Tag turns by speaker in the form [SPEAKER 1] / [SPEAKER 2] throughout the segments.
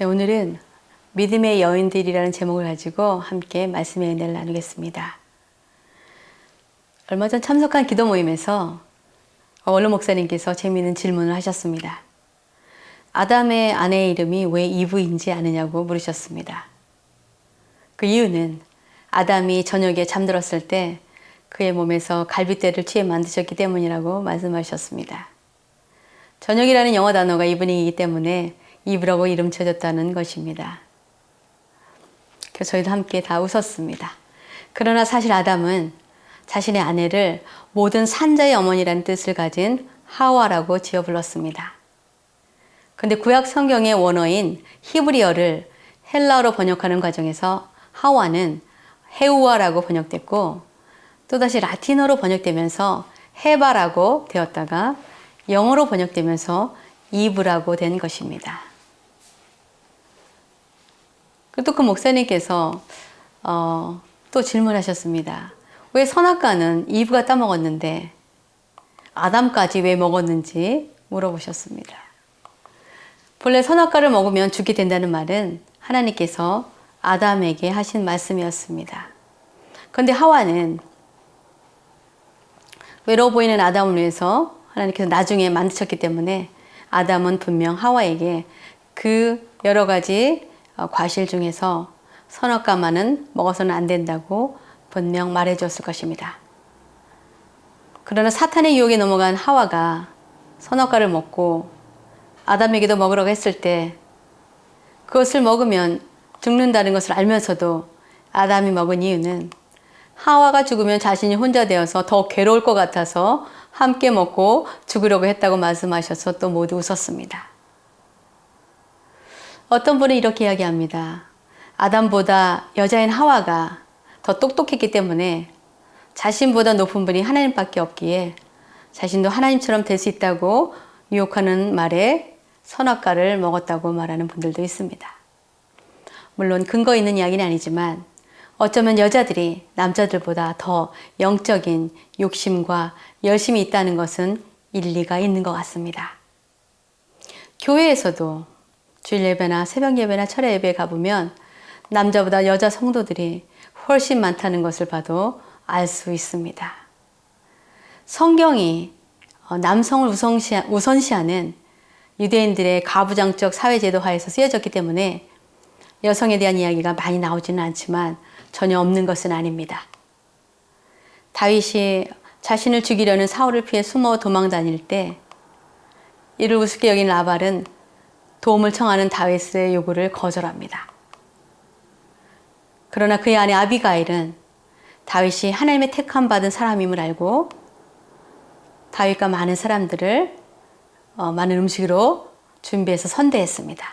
[SPEAKER 1] 네, 오늘은 믿음의 여인들이라는 제목을 가지고 함께 말씀의 은혜를 나누겠습니다. 얼마 전 참석한 기도 모임에서 원로 목사님께서 재미있는 질문을 하셨습니다. 아담의 아내의 이름이 왜 이브인지 아느냐고 물으셨습니다. 그 이유는 아담이 저녁에 잠들었을 때 그의 몸에서 갈빗대를 취해 만드셨기 때문이라고 말씀하셨습니다. 저녁이라는 영어 단어가 이브닝이기 때문에 이브라고 이름 지어졌다는 것입니다. 그래서 저희도 함께 다 웃었습니다. 그러나 사실 아담은 자신의 아내를 모든 산자의 어머니라는 뜻을 가진 하와라고 지어 불렀습니다. 근데 구약 성경의 원어인 히브리어를 헬라어로 번역하는 과정에서 하와는 헤우아라고 번역됐고 또다시 라틴어로 번역되면서 헤바라고 되었다가 영어로 번역되면서 이브라고 된 것입니다. 또 그 목사님께서 또 질문하셨습니다. 왜 선악과는 이브가 따먹었는데 아담까지 왜 먹었는지 물어보셨습니다. 본래 선악과를 먹으면 죽게 된다는 말은 하나님께서 아담에게 하신 말씀이었습니다. 그런데 하와는 외로워 보이는 아담을 위해서 하나님께서 나중에 만드셨기 때문에 아담은 분명 하와에게 그 여러 가지 과실 중에서 선악과만은 먹어서는 안 된다고 분명 말해줬을 것입니다. 그러나 사탄의 유혹에 넘어간 하와가 선악과를 먹고 아담에게도 먹으라고 했을 때 그것을 먹으면 죽는다는 것을 알면서도 아담이 먹은 이유는 하와가 죽으면 자신이 혼자 되어서 더 괴로울 것 같아서 함께 먹고 죽으려고 했다고 말씀하셔서 또 모두 웃었습니다. 어떤 분은 이렇게 이야기합니다. 아담보다 여자인 하와가 더 똑똑했기 때문에 자신보다 높은 분이 하나님밖에 없기에 자신도 하나님처럼 될 수 있다고 유혹하는 말에 선악과를 먹었다고 말하는 분들도 있습니다. 물론 근거 있는 이야기는 아니지만 어쩌면 여자들이 남자들보다 더 영적인 욕심과 열심이 있다는 것은 일리가 있는 것 같습니다. 교회에서도 주일 예배나 새벽 예배나 철야 예배에 가보면 남자보다 여자 성도들이 훨씬 많다는 것을 봐도 알 수 있습니다. 성경이 남성을 우선시하는 유대인들의 가부장적 사회제도 하에서 쓰여졌기 때문에 여성에 대한 이야기가 많이 나오지는 않지만 전혀 없는 것은 아닙니다. 다윗이 자신을 죽이려는 사울을 피해 숨어 도망 다닐 때 이를 우습게 여긴 나발은 도움을 청하는 다윗의 요구를 거절합니다. 그러나 그의 아내 아비가일은 다윗이 하나님의 택함 받은 사람임을 알고 다윗과 많은 사람들을 많은 음식으로 준비해서 선대했습니다.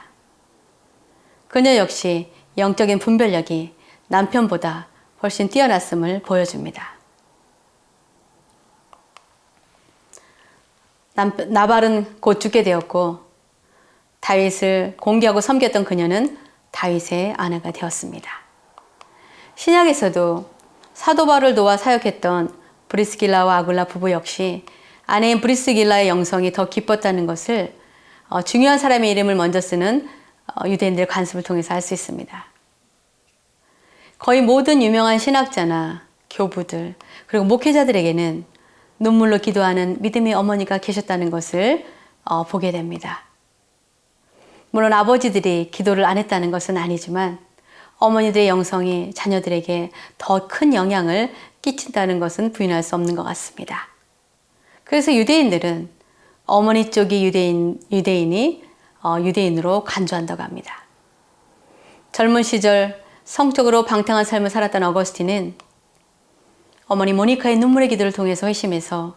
[SPEAKER 1] 그녀 역시 영적인 분별력이 남편보다 훨씬 뛰어났음을 보여줍니다. 나발은 곧 죽게 되었고 다윗을 공개하고 섬겼던 그녀는 다윗의 아내가 되었습니다. 신약에서도 사도 바울을 도와 사역했던 브리스길라와 아굴라 부부 역시 아내인 브리스길라의 영성이 더 기뻤다는 것을 중요한 사람의 이름을 먼저 쓰는 유대인들의 관습을 통해서 알 수 있습니다. 거의 모든 유명한 신학자나 교부들 그리고 목회자들에게는 눈물로 기도하는 믿음의 어머니가 계셨다는 것을 보게 됩니다. 물론 아버지들이 기도를 안 했다는 것은 아니지만 어머니들의 영성이 자녀들에게 더 큰 영향을 끼친다는 것은 부인할 수 없는 것 같습니다. 그래서 유대인들은 어머니 쪽이 유대인이 유대인으로 간주한다고 합니다. 젊은 시절 성적으로 방탕한 삶을 살았던 어거스틴은 어머니 모니카의 눈물의 기도를 통해서 회심해서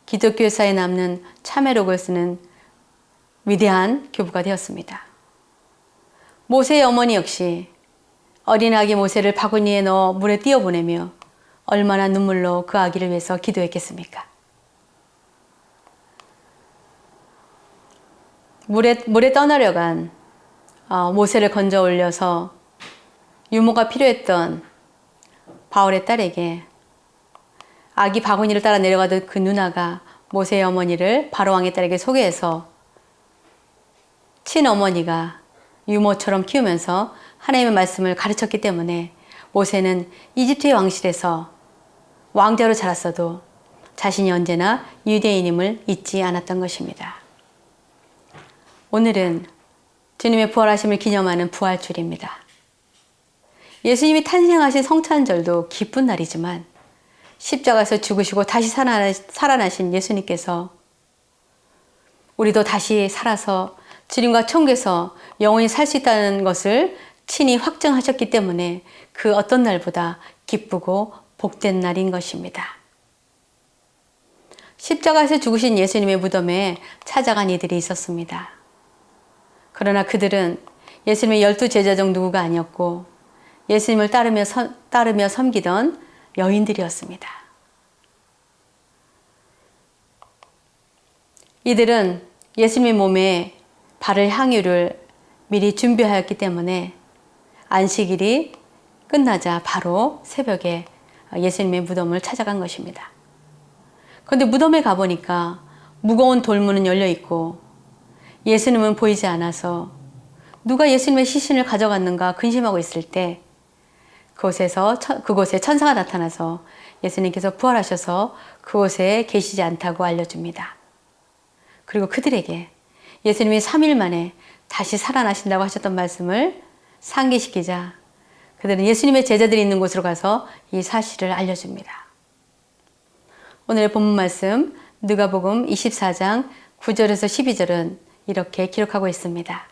[SPEAKER 1] 기독교 역사에 남는 참회록을 쓰는 위대한 교부가 되었습니다. 모세의 어머니 역시 어린 아기 모세를 바구니에 넣어 물에 띄어보내며 얼마나 눈물로 그 아기를 위해서 기도했겠습니까? 물에 떠나려간 모세를 건져 올려서 유모가 필요했던 바울의 딸에게 아기 바구니를 따라 내려가던 그 누나가 모세의 어머니를 바로왕의 딸에게 소개해서 친어머니가 유모처럼 키우면서 하나님의 말씀을 가르쳤기 때문에 모세는 이집트의 왕실에서 왕자로 자랐어도 자신이 언제나 유대인임을 잊지 않았던 것입니다. 오늘은 주님의 부활하심을 기념하는 부활주일입니다. 예수님이 탄생하신 성탄절도 기쁜 날이지만 십자가에서 죽으시고 다시 살아나신 예수님께서 우리도 다시 살아서 주님과 천국에서 영원히 살 수 있다는 것을 친히 확증하셨기 때문에 그 어떤 날보다 기쁘고 복된 날인 것입니다. 십자가에서 죽으신 예수님의 무덤에 찾아간 이들이 있었습니다. 그러나 그들은 예수님의 12 제자 중 누구가 아니었고 예수님을 따르며 섬기던 여인들이었습니다. 이들은 예수님의 몸에 바를 향유를 미리 준비하였기 때문에 안식일이 끝나자 바로 새벽에 예수님의 무덤을 찾아간 것입니다. 그런데 무덤에 가보니까 무거운 돌문은 열려 있고 예수님은 보이지 않아서 누가 예수님의 시신을 가져갔는가 근심하고 있을 때 그곳에 천사가 나타나서 예수님께서 부활하셔서 그곳에 계시지 않다고 알려줍니다. 그리고 그들에게 예수님이 3일 만에 다시 살아나신다고 하셨던 말씀을 상기시키자 그들은 예수님의 제자들이 있는 곳으로 가서 이 사실을 알려줍니다. 오늘의 본문 말씀 누가복음 24장 9절에서 12절은 이렇게 기록하고 있습니다.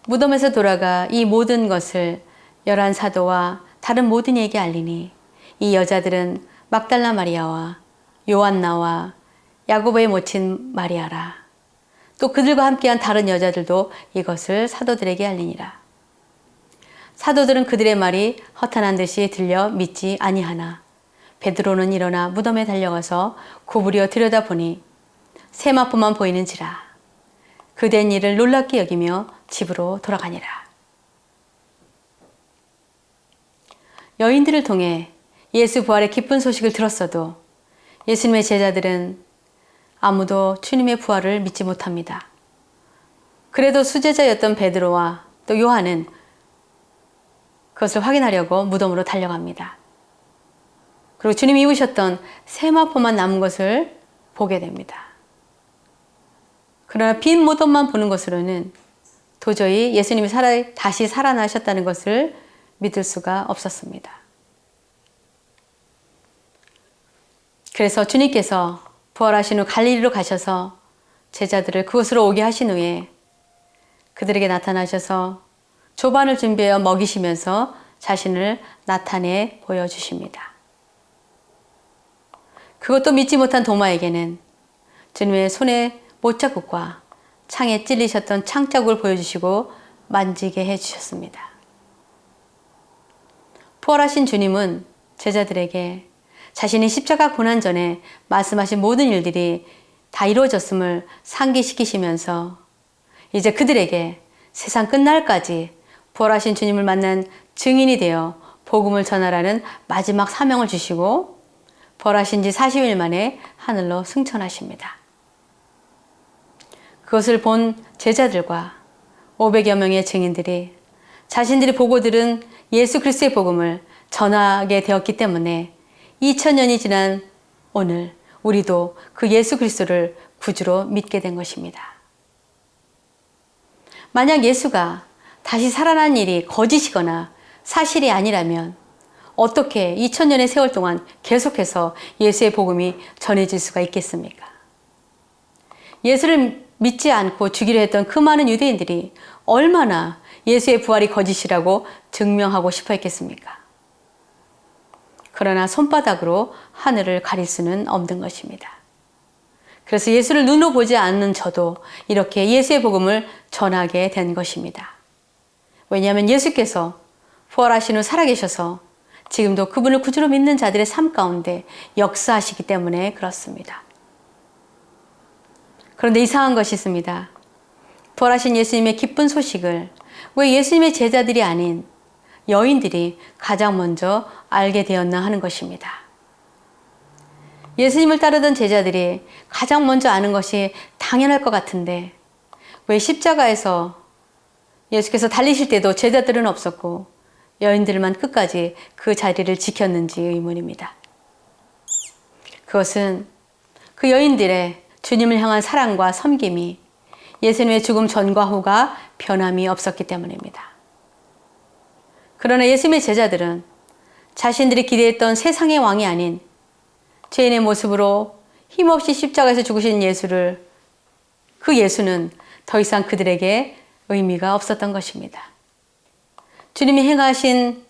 [SPEAKER 1] 무덤에서 돌아가 이 모든 것을 11사도와 다른 모든 이에게 알리니 이 여자들은 막달라 마리아와 요한나와 야고보의 모친 마리아라. 또 그들과 함께한 다른 여자들도 이것을 사도들에게 알리니라. 사도들은 그들의 말이 허탄한 듯이 들려 믿지 아니하나 베드로는 일어나 무덤에 달려가서 구부려 들여다보니 세마포만 보이는지라. 그 된 일을 놀랍게 여기며 집으로 돌아가니라. 여인들을 통해 예수 부활의 기쁜 소식을 들었어도 예수님의 제자들은 아무도 주님의 부활을 믿지 못합니다. 그래도 수제자였던 베드로와 또 요한은 그것을 확인하려고 무덤으로 달려갑니다. 그리고 주님이 입으셨던 세마포만 남은 것을 보게 됩니다. 그러나 빈 무덤만 보는 것으로는 도저히 예수님이 다시 살아나셨다는 것을 믿을 수가 없었습니다. 그래서 주님께서 부활하신 후 갈릴리로 가셔서 제자들을 그곳으로 오게 하신 후에 그들에게 나타나셔서 조반을 준비하여 먹이시면서 자신을 나타내 보여주십니다. 그것도 믿지 못한 도마에게는 주님의 손에 못자국과 창에 찔리셨던 창자국을 보여주시고 만지게 해주셨습니다. 부활하신 주님은 제자들에게 자신이 십자가 고난 전에 말씀하신 모든 일들이 다 이루어졌음을 상기시키시면서 이제 그들에게 세상 끝날까지 부활하신 주님을 만난 증인이 되어 복음을 전하라는 마지막 사명을 주시고 부활하신 지 40일 만에 하늘로 승천하십니다. 그것을 본 제자들과 500여 명의 증인들이 자신들이 보고 들은 예수 그리스도의 복음을 전하게 되었기 때문에 2000년이 지난 오늘 우리도 그 예수 그리스도를 구주로 믿게 된 것입니다. 만약 예수가 다시 살아난 일이 거짓이거나 사실이 아니라면 어떻게 2000년의 세월 동안 계속해서 예수의 복음이 전해질 수가 있겠습니까? 예수를 믿지 않고 죽이려 했던 그 많은 유대인들이 얼마나 예수의 부활이 거짓이라고 증명하고 싶어 했겠습니까? 그러나 손바닥으로 하늘을 가릴 수는 없는 것입니다. 그래서 예수를 눈으로 보지 않는 저도 이렇게 예수의 복음을 전하게 된 것입니다. 왜냐하면 예수께서 부활하신 후 살아계셔서 지금도 그분을 구주로 믿는 자들의 삶 가운데 역사하시기 때문에 그렇습니다. 그런데 이상한 것이 있습니다. 부활하신 예수님의 기쁜 소식을 왜 예수님의 제자들이 아닌 여인들이 가장 먼저 알게 되었나 하는 것입니다. 예수님을 따르던 제자들이 가장 먼저 아는 것이 당연할 것 같은데 왜 십자가에서 예수께서 달리실 때도 제자들은 없었고 여인들만 끝까지 그 자리를 지켰는지 의문입니다. 그것은 그 여인들의 주님을 향한 사랑과 섬김이 예수님의 죽음 전과 후가 변함이 없었기 때문입니다. 그러나 예수님의 제자들은 자신들이 기대했던 세상의 왕이 아닌 죄인의 모습으로 힘없이 십자가에서 죽으신 예수를, 그 예수는 더 이상 그들에게 의미가 없었던 것입니다. 주님이 행하신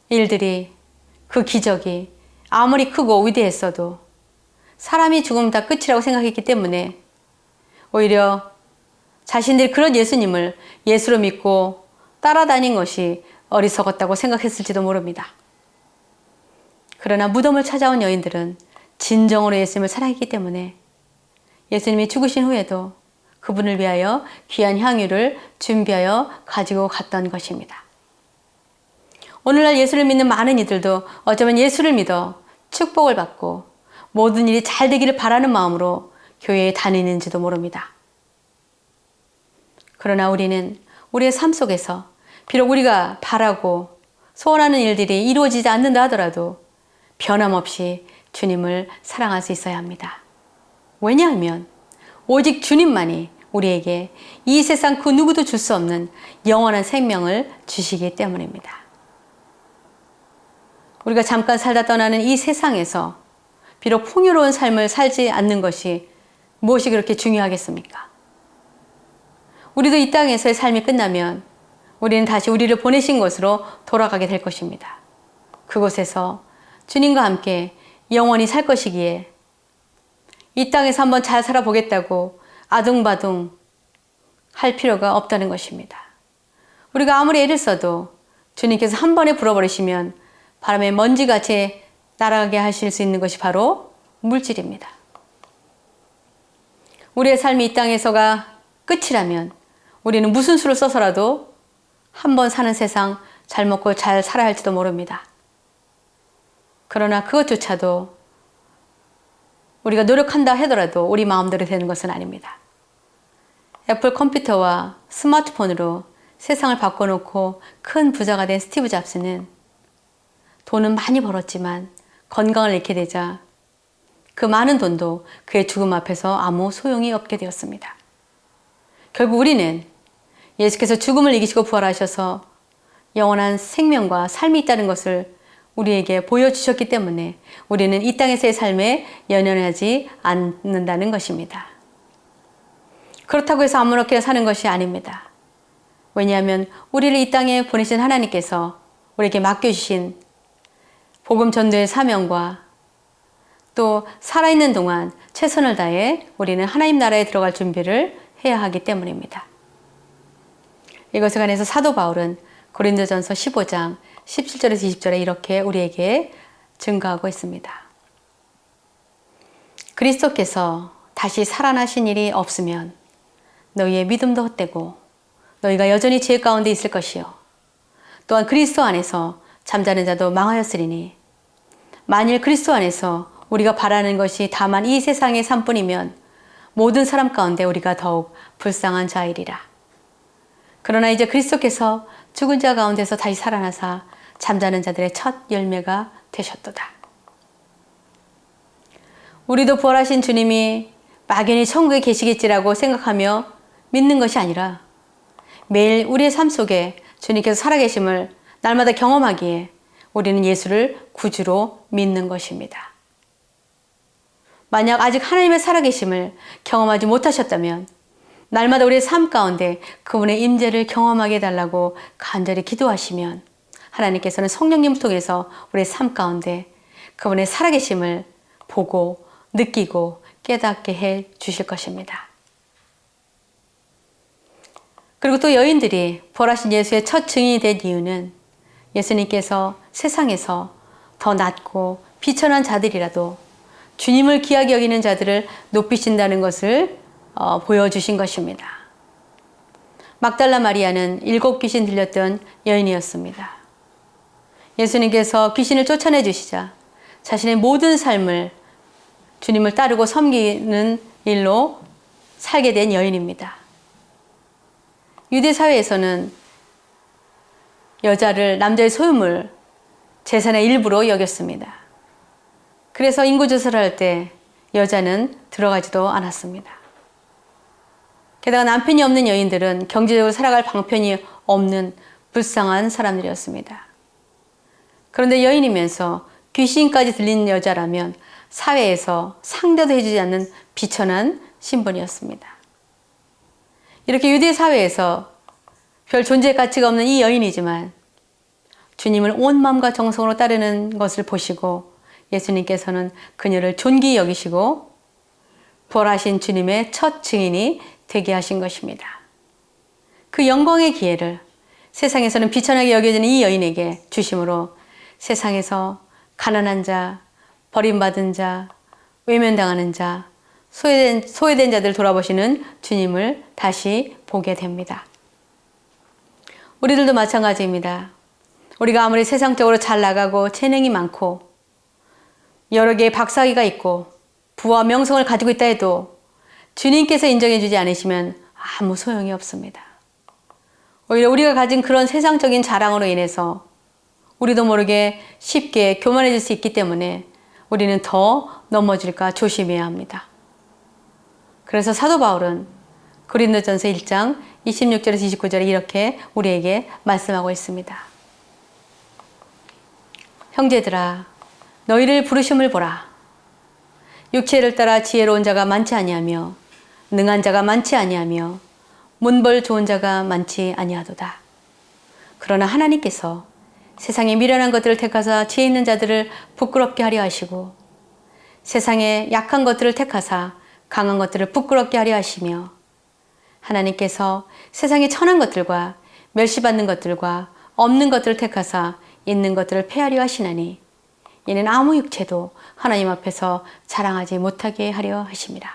[SPEAKER 1] 일들이, 그 기적이 아무리 크고 위대했어도 사람이 죽으면 다 끝이라고 생각했기 때문에 오히려 자신들이 그런 예수님을 예수로 믿고 따라다닌 것이 어리석었다고 생각했을지도 모릅니다. 그러나 무덤을 찾아온 여인들은 진정으로 예수님을 사랑했기 때문에 예수님이 죽으신 후에도 그분을 위하여 귀한 향유를 준비하여 가지고 갔던 것입니다. 오늘날 예수를 믿는 많은 이들도 어쩌면 예수를 믿어 축복을 받고 모든 일이 잘 되기를 바라는 마음으로 교회에 다니는지도 모릅니다. 그러나 우리는 우리의 삶 속에서 비록 우리가 바라고 소원하는 일들이 이루어지지 않는다 하더라도 변함없이 주님을 사랑할 수 있어야 합니다. 왜냐하면 오직 주님만이 우리에게 이 세상 그 누구도 줄 수 없는 영원한 생명을 주시기 때문입니다. 우리가 잠깐 살다 떠나는 이 세상에서 비록 풍요로운 삶을 살지 않는 것이 무엇이 그렇게 중요하겠습니까? 우리도 이 땅에서의 삶이 끝나면 우리는 다시 우리를 보내신 곳으로 돌아가게 될 것입니다. 그곳에서 주님과 함께 영원히 살 것이기에 이 땅에서 한번 잘 살아보겠다고 아둥바둥 할 필요가 없다는 것입니다. 우리가 아무리 애를 써도 주님께서 한 번에 불어버리시면 바람에 먼지같이 날아가게 하실 수 있는 것이 바로 물질입니다. 우리의 삶이 이 땅에서가 끝이라면 우리는 무슨 수를 써서라도 한 번 사는 세상 잘 먹고 잘 살아야 할지도 모릅니다. 그러나 그것조차도 우리가 노력한다 하더라도 우리 마음대로 되는 것은 아닙니다. 애플 컴퓨터와 스마트폰으로 세상을 바꿔놓고 큰 부자가 된 스티브 잡스는 돈은 많이 벌었지만 건강을 잃게 되자 그 많은 돈도 그의 죽음 앞에서 아무 소용이 없게 되었습니다. 결국 우리는 예수께서 죽음을 이기시고 부활하셔서 영원한 생명과 삶이 있다는 것을 우리에게 보여주셨기 때문에 우리는 이 땅에서의 삶에 연연하지 않는다는 것입니다. 그렇다고 해서 아무렇게나 사는 것이 아닙니다. 왜냐하면 우리를 이 땅에 보내신 하나님께서 우리에게 맡겨주신 복음 전도의 사명과 또 살아있는 동안 최선을 다해 우리는 하나님 나라에 들어갈 준비를 해야 하기 때문입니다. 이것에 관해서 사도 바울은 고린도전서 15장 17절에서 20절에 이렇게 우리에게 증거하고 있습니다. 그리스도께서 다시 살아나신 일이 없으면 너희의 믿음도 헛되고 너희가 여전히 죄 가운데 있을 것이요 또한 그리스도 안에서 잠자는 자도 망하였으리니 만일 그리스도 안에서 우리가 바라는 것이 다만 이 세상의 삶뿐이면 모든 사람 가운데 우리가 더욱 불쌍한 자이리라. 그러나 이제 그리스도께서 죽은 자 가운데서 다시 살아나사 잠자는 자들의 첫 열매가 되셨도다. 우리도 부활하신 주님이 막연히 천국에 계시겠지라고 생각하며 믿는 것이 아니라 매일 우리의 삶 속에 주님께서 살아계심을 날마다 경험하기에 우리는 예수를 구주로 믿는 것입니다. 만약 아직 하나님의 살아계심을 경험하지 못하셨다면 날마다 우리의 삶 가운데 그분의 임재를 경험하게 해달라고 간절히 기도하시면 하나님께서는 성령님을 통해서 우리의 삶 가운데 그분의 살아계심을 보고 느끼고 깨닫게 해 주실 것입니다. 그리고 또 여인들이 부활하신 예수의 첫 증인이 된 이유는 예수님께서 세상에서 더 낮고 비천한 자들이라도 주님을 귀하게 여기는 자들을 높이신다는 것을 보여주신 것입니다. 막달라 마리아는 7 귀신 들렸던 여인이었습니다. 예수님께서 귀신을 쫓아내 주시자 자신의 모든 삶을 주님을 따르고 섬기는 일로 살게 된 여인입니다. 유대 사회에서는 여자를 남자의 소유물, 재산의 일부로 여겼습니다. 그래서 인구조사를 할 때 여자는 들어가지도 않았습니다. 게다가 남편이 없는 여인들은 경제적으로 살아갈 방편이 없는 불쌍한 사람들이었습니다. 그런데 여인이면서 귀신까지 들린 여자라면 사회에서 상대도 해주지 않는 비천한 신분이었습니다. 이렇게 유대 사회에서 별 존재 가치가 없는 이 여인이지만 주님을 온 마음과 정성으로 따르는 것을 보시고 예수님께서는 그녀를 존귀히 여기시고 부활하신 주님의 첫 증인이 되게 하신 것입니다. 그 영광의 기회를 세상에서는 비천하게 여겨지는 이 여인에게 주심으로 세상에서 가난한 자, 버림받은 자, 외면당하는 자, 소외된 자들 돌아보시는 주님을 다시 보게 됩니다. 우리들도 마찬가지입니다. 우리가 아무리 세상적으로 잘 나가고 재능이 많고 여러 개의 박사학위가 있고 부와 명성을 가지고 있다 해도 주님께서 인정해 주지 않으시면 아무 소용이 없습니다. 오히려 우리가 가진 그런 세상적인 자랑으로 인해서 우리도 모르게 쉽게 교만해질 수 있기 때문에 우리는 더 넘어질까 조심해야 합니다. 그래서 사도 바울은 고린도전서 1장 26절에서 29절에 이렇게 우리에게 말씀하고 있습니다. 형제들아, 너희를 부르심을 보라. 육체를 따라 지혜로운 자가 많지 아니하며 능한 자가 많지 아니하며 문벌 좋은 자가 많지 아니하도다. 그러나 하나님께서 세상에 미련한 것들을 택하사 지혜 있는 자들을 부끄럽게 하려 하시고 세상에 약한 것들을 택하사 강한 것들을 부끄럽게 하려 하시며 하나님께서 세상에 천한 것들과 멸시받는 것들과 없는 것들을 택하사 있는 것들을 폐하려 하시나니 이는 아무 육체도 하나님 앞에서 자랑하지 못하게 하려 하심이라.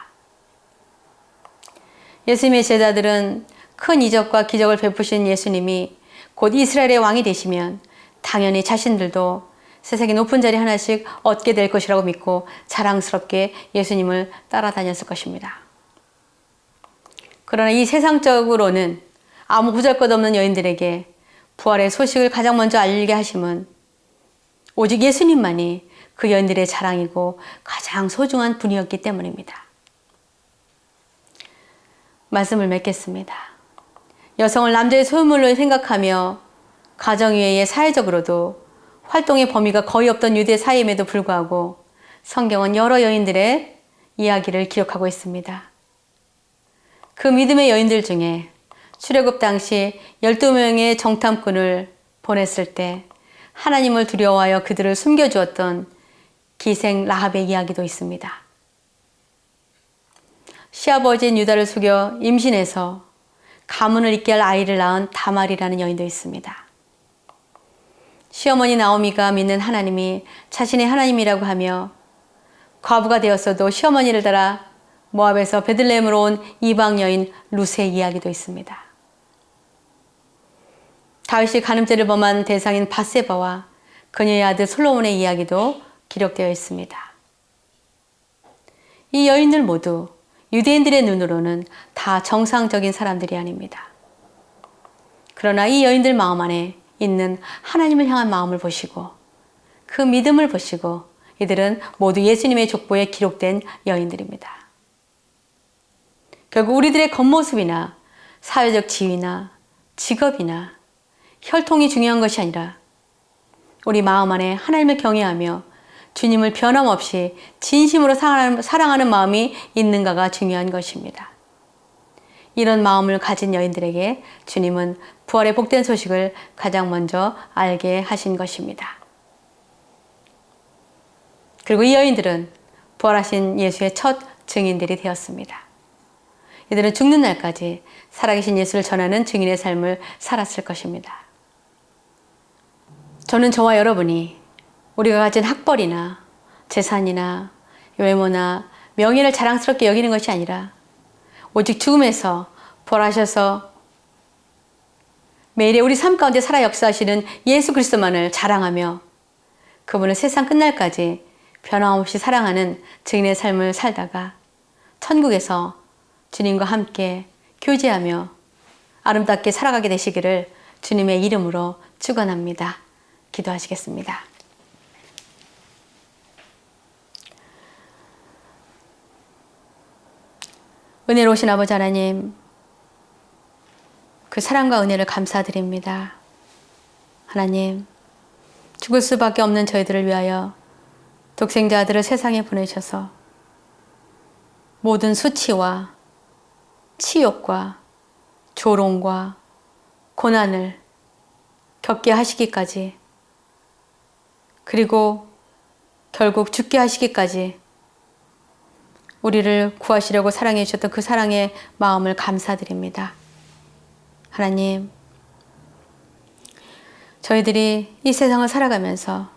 [SPEAKER 1] 예수님의 제자들은 큰 이적과 기적을 베푸신 예수님이 곧 이스라엘의 왕이 되시면 당연히 자신들도 세상의 높은 자리 하나씩 얻게 될 것이라고 믿고 자랑스럽게 예수님을 따라다녔을 것입니다. 그러나 이 세상적으로는 아무 보잘것없는 여인들에게 부활의 소식을 가장 먼저 알게 하심은 오직 예수님만이 그 여인들의 자랑이고 가장 소중한 분이었기 때문입니다. 말씀을 맺겠습니다. 여성을 남자의 소유물로 생각하며 가정이외에 사회적으로도 활동의 범위가 거의 없던 유대 사회임에도 불구하고 성경은 여러 여인들의 이야기를 기록하고 있습니다. 그 믿음의 여인들 중에 출애굽 당시 12명의 정탐꾼을 보냈을 때 하나님을 두려워하여 그들을 숨겨주었던 기생 라합의 이야기도 있습니다. 시아버지인 유다를 속여 임신해서 가문을 잇게 할 아이를 낳은 다말이라는 여인도 있습니다. 시어머니 나오미가 믿는 하나님이 자신의 하나님이라고 하며 과부가 되었어도 시어머니를 따라 모압에서 베들레헴으로 온 이방 여인 룻의 이야기도 있습니다. 다윗이 간음죄를 범한 대상인 밧세바와 그녀의 아들 솔로몬의 이야기도 기록되어 있습니다. 이 여인들 모두 유대인들의 눈으로는 다 정상적인 사람들이 아닙니다. 그러나 이 여인들 마음 안에 있는 하나님을 향한 마음을 보시고 그 믿음을 보시고 이들은 모두 예수님의 족보에 기록된 여인들입니다. 결국 우리들의 겉모습이나 사회적 지위나 직업이나 혈통이 중요한 것이 아니라 우리 마음 안에 하나님을 경외하며 주님을 변함없이 진심으로 사랑하는 마음이 있는가가 중요한 것입니다. 이런 마음을 가진 여인들에게 주님은 부활의 복된 소식을 가장 먼저 알게 하신 것입니다. 그리고 이 여인들은 부활하신 예수의 첫 증인들이 되었습니다. 이들은 죽는 날까지 살아계신 예수를 전하는 증인의 삶을 살았을 것입니다. 저는 저와 여러분이 우리가 가진 학벌이나 재산이나 외모나 명예를 자랑스럽게 여기는 것이 아니라 오직 죽음에서 부활하셔서 매일의 우리 삶 가운데 살아 역사하시는 예수 그리스도만을 자랑하며 그분을 세상 끝날까지 변함없이 사랑하는 증인의 삶을 살다가 천국에서 주님과 함께 교제하며 아름답게 살아가게 되시기를 주님의 이름으로 축원합니다. 기도하시겠습니다. 은혜로우신 아버지 하나님, 그 사랑과 은혜를 감사드립니다. 하나님, 죽을 수밖에 없는 저희들을 위하여 독생자 아들을 세상에 보내셔서 모든 수치와 치욕과 조롱과 고난을 겪게 하시기까지, 그리고 결국 죽게 하시기까지 우리를 구하시려고 사랑해 주셨던 그 사랑의 마음을 감사드립니다. 하나님, 저희들이 이 세상을 살아가면서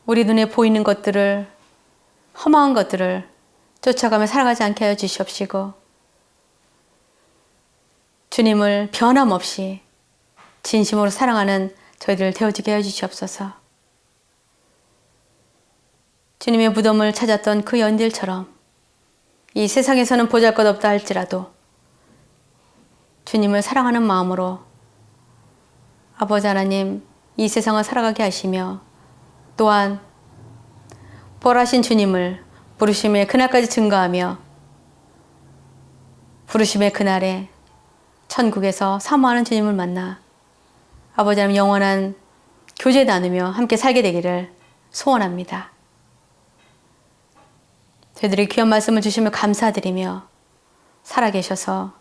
[SPEAKER 1] 우리 눈에 보이는 것들을, 허망한 것들을 쫓아가며 살아가지 않게 하여 주시옵시고, 주님을 변함없이 진심으로 사랑하는 저희들을 되어지게 하여 주시옵소서. 주님의 무덤을 찾았던 그 연들처럼 이 세상에서는 보잘것없다 할지라도 주님을 사랑하는 마음으로 아버지 하나님, 이 세상을 살아가게 하시며, 또한 벌하신 주님을 부르심의 그날까지 증거하며 부르심의 그날에 천국에서 사모하는 주님을 만나 아버지 하나님 영원한 교제 나누며 함께 살게 되기를 소원합니다. 저희들이 귀한 말씀을 주시며 감사드리며 살아계셔서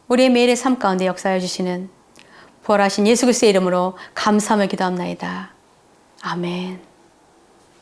[SPEAKER 1] 우리의 매일의 삶 가운데 역사해 주시는 부활하신 예수 그리스도의 이름으로 감사하며 기도합나이다. 아멘.